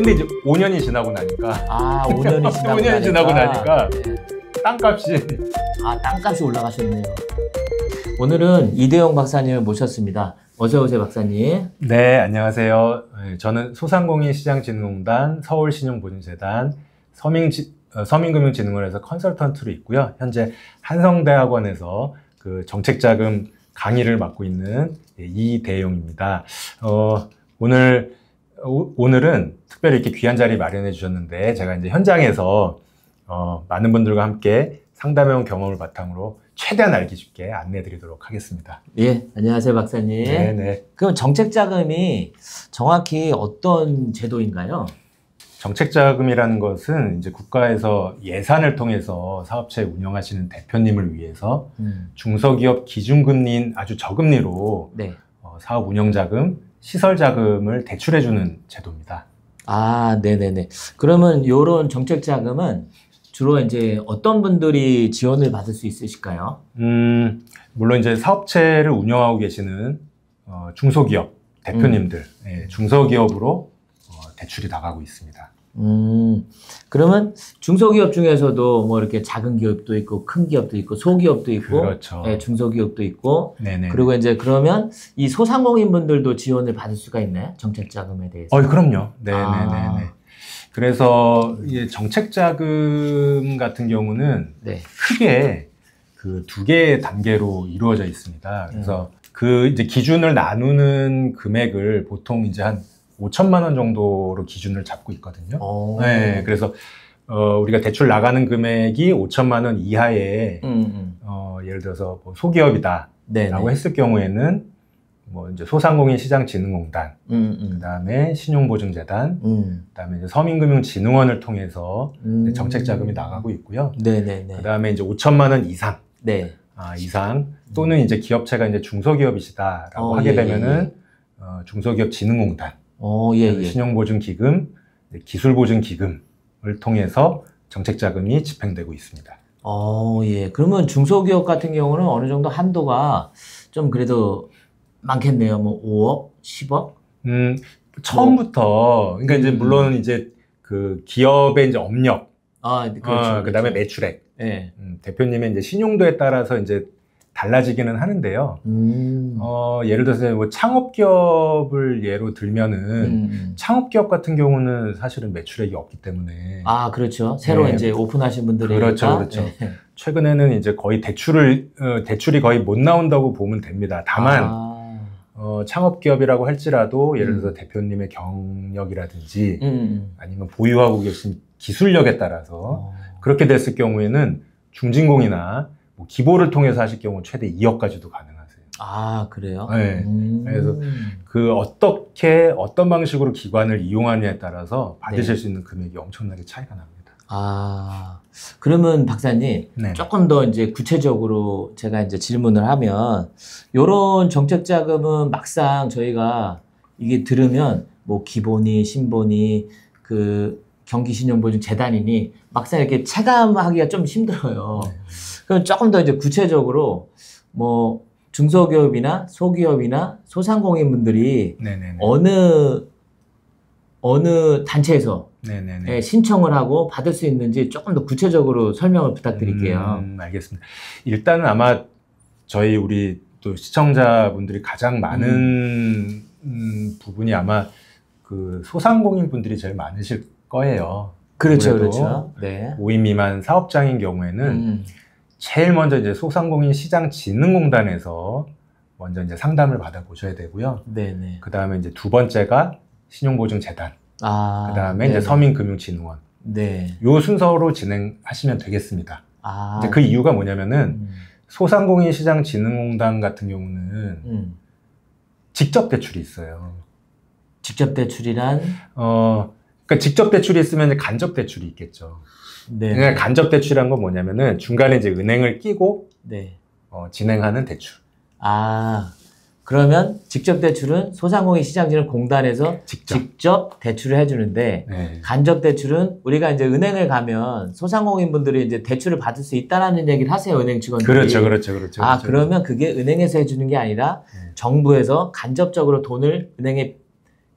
근데 이제 5년이 지나고 나니까 아, 5년이 지나고 5년이 지나고 나니까 네. 땅값이 아, 땅값이 올라가셨네요. 오늘은 이대용 박사님을 모셨습니다. 어서 오세요, 박사님. 네, 안녕하세요. 저는 소상공인시장진흥공단, 서울신용보증재단, 서민금융진흥원에서 컨설턴트로 있고요. 현재 한성대학원에서 그 정책자금 강의를 맡고 있는 이대용입니다. 오늘은 특별히 이렇게 귀한 자리 마련해 주셨는데, 제가 이제 현장에서 많은 분들과 함께 상담해온 경험을 바탕으로 최대한 알기 쉽게 안내해 드리도록 하겠습니다. 예, 안녕하세요, 박사님. 네네. 그럼 정책자금이 정확히 어떤 제도인가요? 정책자금이라는 것은 이제 국가에서 예산을 통해서 사업체 운영하시는 대표님을 위해서 중소기업 기준금리인 아주 저금리로 네. 사업 운영자금, 시설자금을 대출해주는 제도입니다. 아, 네네네. 그러면 이런 정책자금은 주로 이제 어떤 분들이 지원을 받을 수 있으실까요? 물론 이제 사업체를 운영하고 계시는 중소기업 대표님들, 중소기업으로 대출이 나가고 있습니다. 그러면 중소기업 중에서도 뭐 이렇게 작은 기업도 있고 큰 기업도 있고 소기업도 있고 그렇죠. 중소기업도 있고 네네. 그리고 이제 그러면 이 소상공인 분들도 지원을 받을 수가 있나요? 정책자금에 대해서? 그럼요. 네네네. 그래서 이 정책자금 같은 경우는 네. 크게 그 두 개의 단계로 이루어져 있습니다. 그래서 그 이제 기준을 나누는 금액을 보통 이제 한 5천만 원 정도로 기준을 잡고 있거든요. 네, 그래서 우리가 대출 나가는 금액이 5천만 원 이하의 예를 들어서 뭐 소기업이다라고 했을 경우에는 뭐 이제 소상공인시장진흥공단, 그다음에 신용보증재단, 그다음에 이제 서민금융진흥원을 통해서 정책자금이 나가고 있고요. 네네네. 그다음에 이제 5천만 원 이상, 네. 이상 또는 이제 기업체가 이제 중소기업이시다라고 하게 되면은 중소기업진흥공단, 신용보증기금, 기술보증기금을 통해서 정책자금이 집행되고 있습니다. 예. 그러면 중소기업 같은 경우는 어느 정도 한도가 좀 그래도 많겠네요. 뭐 5억, 10억? 처음부터 그러니까 이제 물론 이제 그 기업의 이제 업력, 그렇죠. 그다음에 매출액, 네. 대표님의 이제 신용도에 따라서 이제 달라지기는 하는데요. 예를 들어서 뭐 창업기업을 예로 들면은 창업기업 같은 경우는 사실은 매출액이 없기 때문에 그렇죠. 새로 이제 오픈하신 분들이 그렇죠. 최근에는 이제 거의 대출이 거의 못 나온다고 보면 됩니다. 다만 창업기업이라고 할지라도 예를 들어서 대표님의 경력이라든지 아니면 보유하고 계신 기술력에 따라서 그렇게 됐을 경우에는 중진공이나 뭐 기보를 통해서 하실 경우 최대 2억까지도 가능하세요. 그래요? 네. 그래서 그 어떤 방식으로 기관을 이용하느냐에 따라서 받으실 수 있는 금액이 엄청나게 차이가 납니다. 그러면 박사님, 조금 더 이제 구체적으로 제가 이제 질문을 하면, 요런 정책자금은 막상 저희가 이게 들으면, 뭐 기본이, 신본이, 그 경기신용보증재단이니, 막상 이렇게 체감하기가 좀 힘들어요. 그럼 조금 더 이제 구체적으로, 뭐, 중소기업이나 소기업이나 소상공인 분들이 어느 단체에서 신청을 하고 받을 수 있는지 조금 더 구체적으로 설명을 부탁드릴게요. 알겠습니다. 일단은 아마 우리 또 시청자분들이 가장 많은 부분이 아마 그 소상공인 분들이 제일 많으실 거예요. 그렇죠. 네. 5인 미만 사업장인 경우에는 제일 먼저 이제 소상공인시장진흥공단에서 먼저 이제 상담을 받아보셔야 되고요. 네네. 그 다음에 이제 두 번째가 신용보증재단. 그 다음에 이제 서민금융진흥원. 요 순서로 진행하시면 되겠습니다. 이제 그 이유가 뭐냐면은 소상공인시장진흥공단 같은 경우는 직접 대출이 있어요. 직접 대출이란? 그러니까 직접 대출이 있으면 이제 간접 대출이 있겠죠. 그러니까 간접 대출이란 건 뭐냐면은 중간에 이제 은행을 끼고 진행하는 대출. 그러면 직접 대출은 소상공인시장진흥공단에서 직접 대출을 해주는데 간접 대출은 우리가 이제 은행을 가면 소상공인 분들이 이제 대출을 받을 수 있다라는 얘기를 하세요, 은행 직원들이. 그렇죠. 그러면 그게 은행에서 해주는 게 아니라 정부에서 간접적으로 돈을 은행에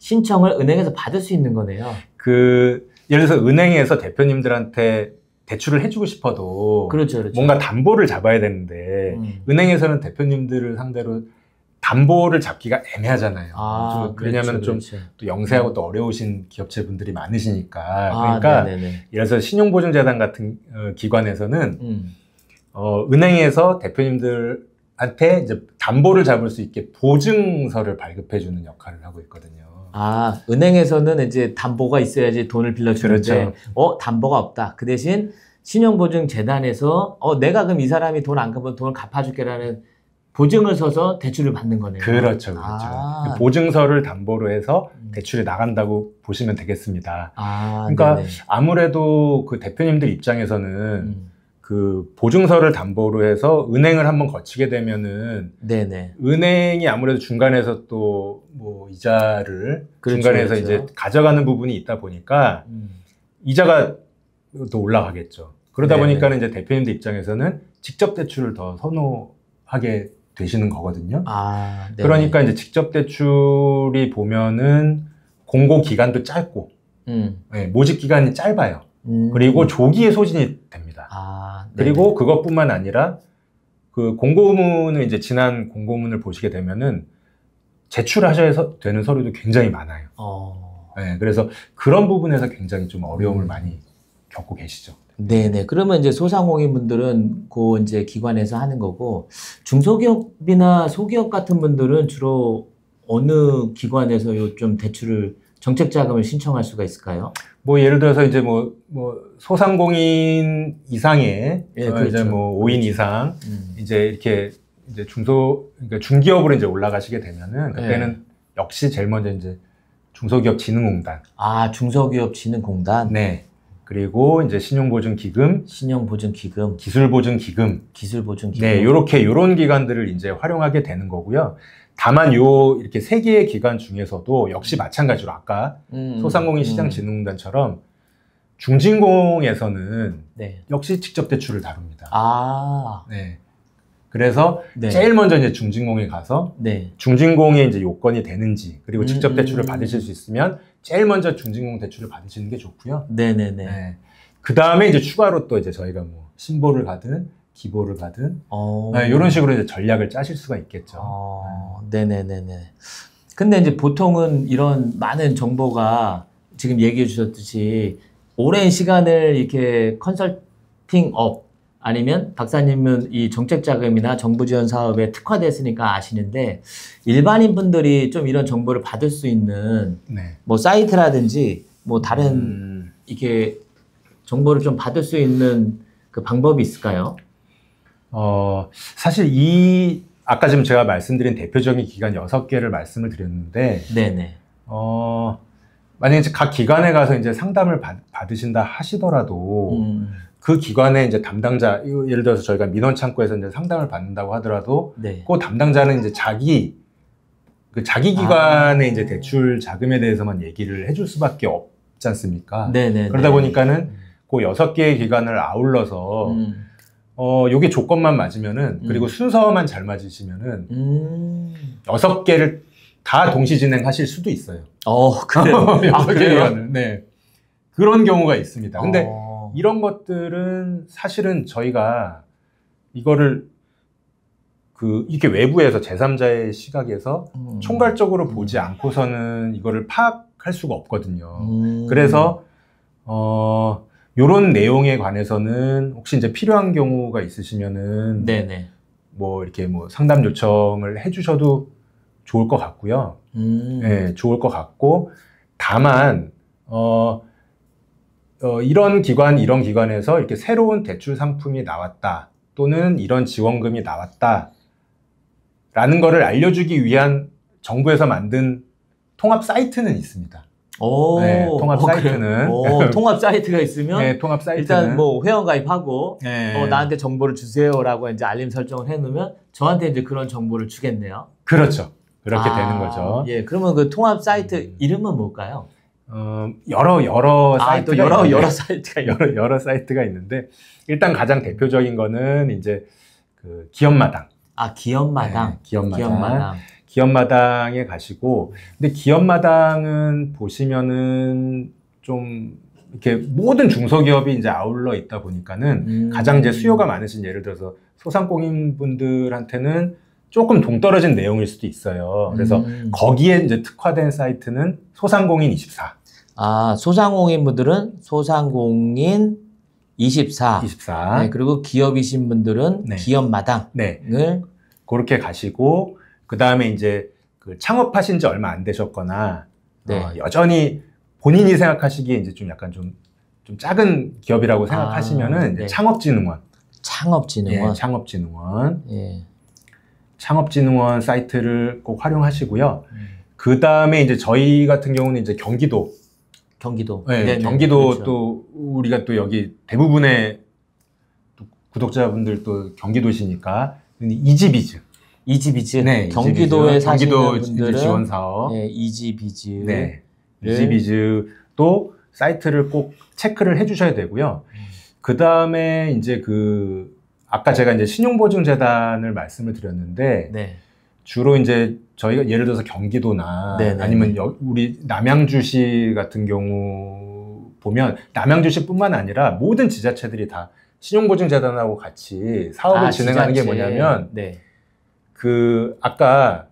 신청을 은행에서 받을 수 있는 거네요. 예를 들어서 은행에서 대표님들한테 대출을 해주고 싶어도 그렇죠. 뭔가 담보를 잡아야 되는데 은행에서는 대표님들을 상대로 담보를 잡기가 애매하잖아요. 왜냐하면 좀 또 영세하고 또 어려우신 기업체분들이 많으시니까. 그러니까 예를 들어서 신용보증재단 같은 기관에서는 은행에서 대표님들한테 이제 담보를 잡을 수 있게 보증서를 발급해주는 역할을 하고 있거든요. 은행에서는 이제 담보가 있어야지 돈을 빌려주는데, 그렇죠. 담보가 없다. 그 대신 신용보증재단에서, 내가 그럼 이 사람이 돈 안 갚으면 돈을 갚아줄게라는 보증을 서서 대출을 받는 거네요. 그렇죠. 보증서를 담보로 해서 대출이 나간다고 보시면 되겠습니다. 그러니까 네네. 아무래도 그 대표님들 입장에서는 그 보증서를 담보로 해서 은행을 한번 거치게 되면은 네네. 은행이 아무래도 중간에서 또 뭐 이자를 중간에서 이제 가져가는 부분이 있다 보니까 이자가 또 올라가겠죠. 그러다 보니까는 이제 대표님들 입장에서는 직접 대출을 더 선호하게 되시는 거거든요. 그러니까 이제 직접 대출이 보면은 공고 기간도 짧고 모집 기간이 짧아요. 그리고 조기에 소진이 됩니다. 그리고 그것뿐만 아니라 그 공고문을 이제 지난 공고문을 보시게 되면은 제출하셔야 되는 서류도 굉장히 많아요. 그래서 그런 부분에서 굉장히 좀 어려움을 많이 겪고 계시죠. 네네. 그러면 이제 소상공인분들은 그 이제 기관에서 하는 거고, 중소기업이나 소기업 같은 분들은 주로 어느 기관에서 요 좀 대출을 정책자금을 신청할 수가 있을까요? 뭐 예를 들어서 이제 뭐 소상공인 이상의 그렇죠. 이제 뭐 5인 이상 이제 이렇게 이제 그러니까 중기업으로 이제 올라가시게 되면은 그때는 역시 제일 먼저 이제 중소기업진흥공단. 중소기업진흥공단. 네. 그리고 이제 신용보증기금, 기술보증기금. 네, 요런 기관들을 이제 활용하게 되는 거고요. 다만 이렇게 세 개의 기관 중에서도 역시 마찬가지로 아까 소상공인 시장진흥공단처럼 중진공에서는 역시 직접 대출을 다룹니다. 네. 그래서 제일 먼저 이제 중진공에 가서 중진공의 이제 요건이 되는지, 그리고 직접 대출을 받으실 수 있으면 제일 먼저 중진공 대출을 받으시는 게 좋고요. 네네네. 그 다음에 이제 추가로 또 이제 저희가 뭐 신보를 가든 기보를 가든 이런 식으로 이제 전략을 짜실 수가 있겠죠. 네네네네. 근데 이제 보통은 이런 많은 정보가 지금 얘기해 주셨듯이 오랜 시간을 이렇게 컨설팅업 아니면 박사님은 이 정책자금이나 정부 지원 사업에 특화됐으니까 아시는데, 일반인 분들이 좀 이런 정보를 받을 수 있는 뭐 사이트라든지 뭐 다른 이렇게 정보를 좀 받을 수 있는 그 방법이 있을까요? 사실 아까 지금 제가 말씀드린 대표적인 기관 6개를 말씀을 드렸는데, 만약에 각 기관에 가서 이제 상담을 받으신다 하시더라도, 그 기관의 이제 담당자, 예를 들어서 저희가 민원창구에서 이제 상담을 받는다고 하더라도, 그 담당자는 이제 자기 기관의 이제 대출 자금에 대해서만 얘기를 해줄 수밖에 없지 않습니까? 그러다 보니까는 그 6개의 기관을 아울러서, 요게 조건만 맞으면은, 그리고 순서만 잘 맞으시면은, 6개를 다 동시 진행하실 수도 있어요. 그래요? 6개 기관을. 네. 그런 경우가 있습니다. 근데 이런 것들은 사실은 저희가 이거를 이렇게 외부에서 제3자의 시각에서 총괄적으로 보지 않고서는 이거를 파악할 수가 없거든요. 그래서, 요런 내용에 관해서는 혹시 이제 필요한 경우가 있으시면은, 뭐 이렇게 뭐 상담 요청을 해주셔도 좋을 것 같고요. 네, 좋을 것 같고, 다만, 이런 기관에서 이렇게 새로운 대출 상품이 나왔다, 또는 이런 지원금이 나왔다, 라는 거를 알려주기 위한 정부에서 만든 통합 사이트는 있습니다. 통합 사이트는. 통합 사이트가 있으면. 통합 사이트는. 일단 뭐 회원가입하고, 나한테 정보를 주세요라고 이제 알림 설정을 해놓으면 저한테 이제 그런 정보를 주겠네요. 그렇죠. 그렇게 되는 거죠. 그러면 그 통합 사이트 이름은 뭘까요? 여러 사이트가 여러 사이트가 있는데, 일단 가장 대표적인 거는 이제 그 기업마당. 기업마당. 기업마당에 가시고, 근데 기업마당은 보시면은 좀 이렇게 모든 중소기업이 이제 아울러 있다 보니까는 가장 이제 수요가 많으신, 예를 들어서 소상공인분들한테는 조금 동떨어진 내용일 수도 있어요. 그래서 거기에 이제 특화된 사이트는 소상공인 24. 아, 소상공인 분들은 소상공인 24. 네, 그리고 기업이신 분들은 네. 기업마당을 네. 그렇게 가시고, 그 다음에 이제 그 창업하신 지 얼마 안 되셨거나, 네. 여전히 본인이 생각하시기에 이제 좀 약간 좀 작은 기업이라고 생각하시면은 이제 네. 창업진흥원. 창업진흥원. 예, 창업진흥원. 예. 창업진흥원 사이트를 꼭 활용하시고요. 그 다음에 이제 저희 같은 경우는 이제 경기도. 네, 네네. 경기도 그렇죠. 또 우리가 또 여기 대부분의 또 구독자분들 또 경기도시니까 이지비즈. 이지비즈. 네, 경기도에 이지비즈. 사시는 경기도 분들은 지원 사업. 네, 이지비즈. 네, 이지비즈도 사이트를 꼭 체크를 해주셔야 되고요. 그 다음에 이제 아까 제가 이제 신용보증재단을 말씀을 드렸는데, 네. 주로 이제 저희가 예를 들어서 경기도나 네네. 아니면 우리 남양주시 같은 경우 보면 남양주시뿐만 아니라 모든 지자체들이 다 신용보증재단하고 같이 사업을 진행하는 게 뭐냐면, 네. 아까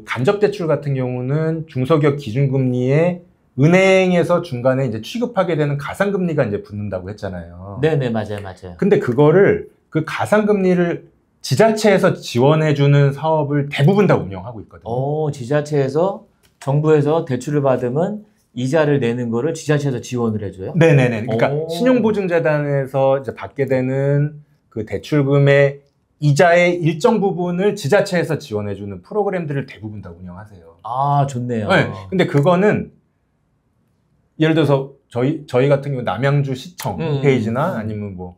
간접대출 같은 경우는 중소기업 기준금리에 은행에서 중간에 이제 취급하게 되는 가상금리가 이제 붙는다고 했잖아요. 네네, 맞아요. 근데 그거를 그 가상금리를 지자체에서 지원해주는 사업을 대부분 다 운영하고 있거든요. 지자체에서, 정부에서 대출을 받으면 이자를 내는 거를 지자체에서 지원을 해줘요? 네네네. 그러니까 신용보증재단에서 이제 받게 되는 그 대출금의 이자의 일정 부분을 지자체에서 지원해주는 프로그램들을 대부분 다 운영하세요. 아, 좋네요. 네. 근데 그거는 예를 들어서 저희 같은 경우 남양주 시청 홈페이지나 아니면 뭐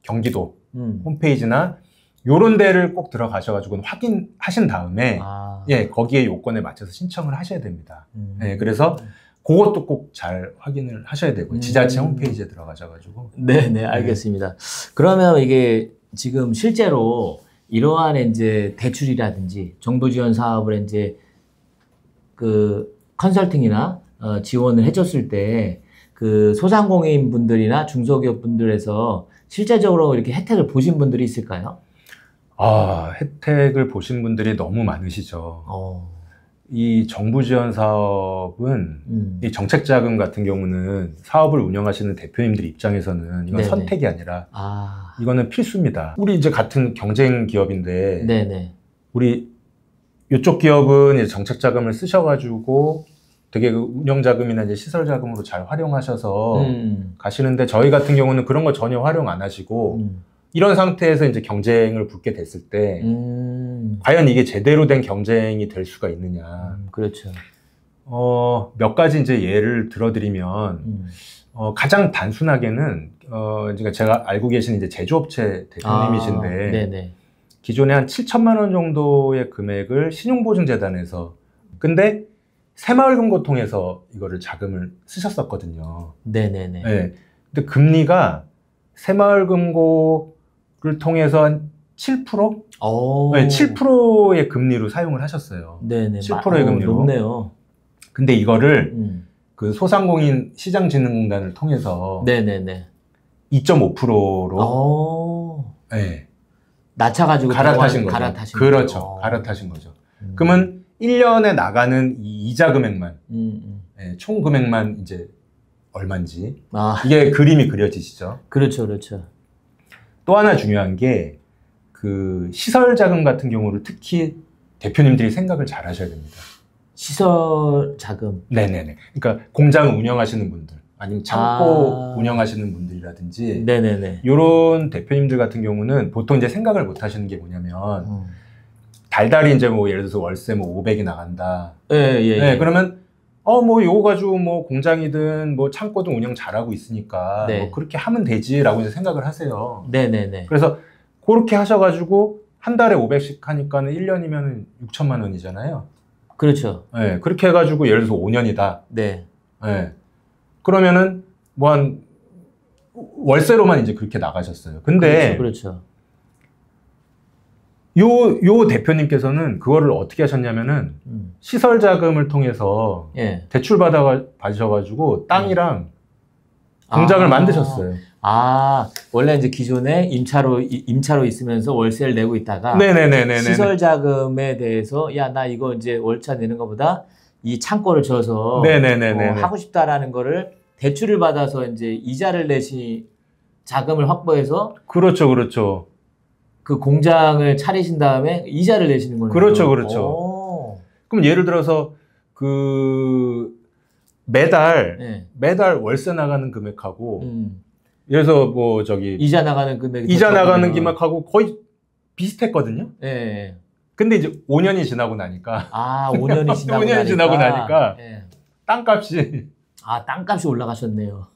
경기도 홈페이지나 요런 데를 꼭 들어가셔가지고 확인하신 다음에 예, 거기에 요건에 맞춰서 신청을 하셔야 됩니다. 예, 그래서 그것도 꼭 잘 확인을 하셔야 되고요. 지자체 홈페이지에 들어가셔가지고. 네네, 알겠습니다. 그러면 이게 지금 실제로 이러한 이제 대출이라든지 정부 지원 사업을 이제 컨설팅이나 지원을 해줬을 때 소상공인 분들이나 중소기업 분들에서 실제적으로 이렇게 혜택을 보신 분들이 있을까요? 혜택을 보신 분들이 너무 많으시죠. 이 정부 지원 사업은 이 정책 자금 같은 경우는 사업을 운영하시는 대표님들 입장에서는 이건 네네. 선택이 아니라 이거는 필수입니다. 우리 이제 같은 경쟁 기업인데 네네. 우리 이쪽 기업은 이제 정책 자금을 쓰셔가지고 되게 운영 자금이나 이제 시설 자금으로 잘 활용하셔서 가시는데, 저희 같은 경우는 그런 거 전혀 활용 안 하시고 이런 상태에서 이제 경쟁을 붙게 됐을 때 과연 이게 제대로 된 경쟁이 될 수가 있느냐. 그렇죠. 몇 가지 이제 예를 들어드리면 가장 단순하게는 제가 알고 계신 이제 제조업체 대표님이신데 네네. 기존에 한 7천만 원 정도의 금액을 신용보증재단에서, 근데 새마을금고 통해서 이거를 자금을 쓰셨었거든요. 네네네. 네. 근데 금리가 새마을금고를 통해서 한 7%? 네, 7%의 금리로 사용을 하셨어요. 네네. 7%의 금리로. 높네요. 근데 이거를 그 소상공인 시장진흥공단을 통해서 네네네. 2.5%로 네. 낮춰가지고 갈아타신 거죠. 그렇죠. 갈아타신 거죠. 그러면 1년에 나가는 이 이자 금액만, 네, 총 금액만 이제 얼마인지 이게 그림이 그려지시죠. 그렇죠, 그렇죠. 또 하나 중요한 게 시설 자금 같은 경우를 특히 대표님들이 생각을 잘 하셔야 됩니다. 시설 자금. 네네네. 그러니까 공장을 운영하시는 분들, 아니면 창고 운영하시는 분들이라든지, 네네네. 이런 대표님들 같은 경우는 보통 이제 생각을 못 하시는 게 뭐냐면, 달달이 이제 뭐 예를 들어서 월세 뭐 500이 나간다. 네, 그러면 뭐 요거 가지고 뭐 공장이든 뭐 창고든 운영 잘하고 있으니까 뭐 그렇게 하면 되지라고 이제 생각을 하세요. 네네네. 그래서 그렇게 하셔가지고 한 달에 500씩 하니까는 1년이면 6천만 원이잖아요. 그렇죠. 네, 그렇게 해가지고 예를 들어서 5년이다. 네. 네. 그러면은 뭐 한 월세로만 이제 그렇게 나가셨어요. 근데 그렇죠. 요 대표님께서는 그거를 어떻게 하셨냐면은 시설 자금을 통해서 예. 대출 받으셔가지고 땅이랑 공장을 만드셨어요. 아, 원래 이제 기존에 임차로 있으면서 월세를 내고 있다가 네네네네. 시설 자금에 대해서 야, 나 이거 이제 월차 내는 것보다 이 창고를 줘서 네네네네. 하고 싶다라는 거를 대출을 받아서 이제 이자를 내시 자금을 확보해서 그렇죠, 그렇죠. 그 공장을 차리신 다음에 이자를 내시는 거네요. 그렇죠, 그렇죠. 오. 그럼 예를 들어서 그 매달 월세 나가는 금액하고 예를 들어서 뭐 저기 이자 나가는 금액하고 거의 비슷했거든요. 예. 근데 이제 5년이 지나고 나니까 5년이 지나고 나니까 땅값이 땅값이 올라가셨네요.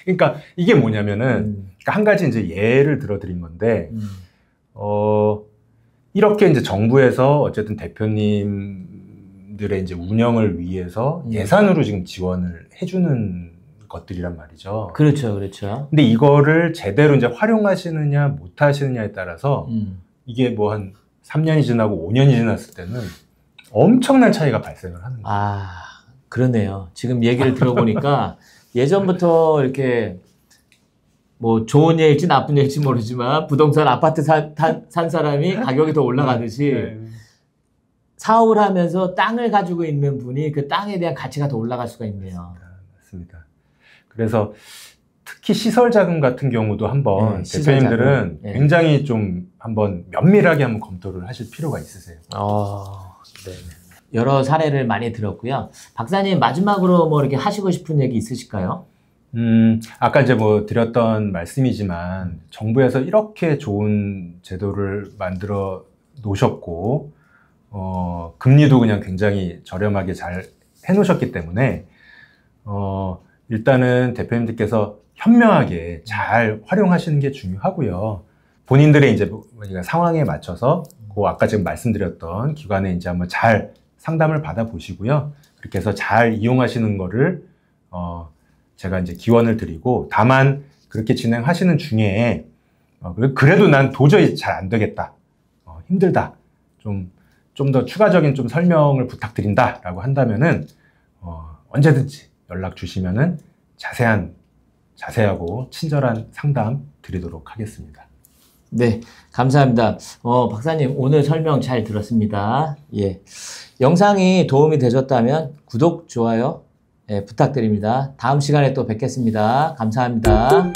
그러니까 이게 뭐냐면은 한 가지 이제 예를 들어드린 건데 이렇게 이제 정부에서 어쨌든 대표님들의 이제 운영을 위해서 예산으로 지금 지원을 해주는 것들이란 말이죠. 그렇죠, 그렇죠. 근데 이거를 제대로 이제 활용하시느냐 못 하시느냐에 따라서 이게 뭐 한 3년이 지나고 5년이 지났을 때는 엄청난 차이가 발생을 하는 거예요. 그러네요. 지금 얘기를 들어보니까 예전부터 이렇게 뭐 좋은 일일지 나쁜 일일지 모르지만 부동산 아파트 산 사람이 가격이 더 올라가듯이 사업을 하면서 땅을 가지고 있는 분이 그 땅에 대한 가치가 더 올라갈 수가 있네요. 맞습니다. 그래서 특히 시설 자금 같은 경우도 한번 대표님들은 굉장히 좀 한번 면밀하게 한번 검토를 하실 필요가 있으세요. 네. 여러 사례를 많이 들었고요. 박사님 마지막으로 뭐 이렇게 하시고 싶은 얘기 있으실까요? 아까 이제 뭐 드렸던 말씀이지만 정부에서 이렇게 좋은 제도를 만들어 놓으셨고 금리도 그냥 굉장히 저렴하게 잘 해놓으셨기 때문에 일단은 대표님들께서 현명하게 잘 활용하시는 게 중요하고요. 본인들의 이제 상황에 맞춰서 그 아까 지금 말씀드렸던 기관에 이제 한번 잘 상담을 받아 보시고요. 그렇게 해서 잘 이용하시는 거를 제가 이제 기원을 드리고, 다만 그렇게 진행하시는 중에 그래도 난 도저히 잘 안 되겠다, 힘들다, 좀 더 추가적인 좀 설명을 부탁드린다라고 한다면은 언제든지 연락 주시면은 자세하고 친절한 상담 드리도록 하겠습니다. 네, 감사합니다. 박사님 오늘 설명 잘 들었습니다. 예, 영상이 도움이 되셨다면 구독, 좋아요 부탁드립니다. 다음 시간에 또 뵙겠습니다. 감사합니다.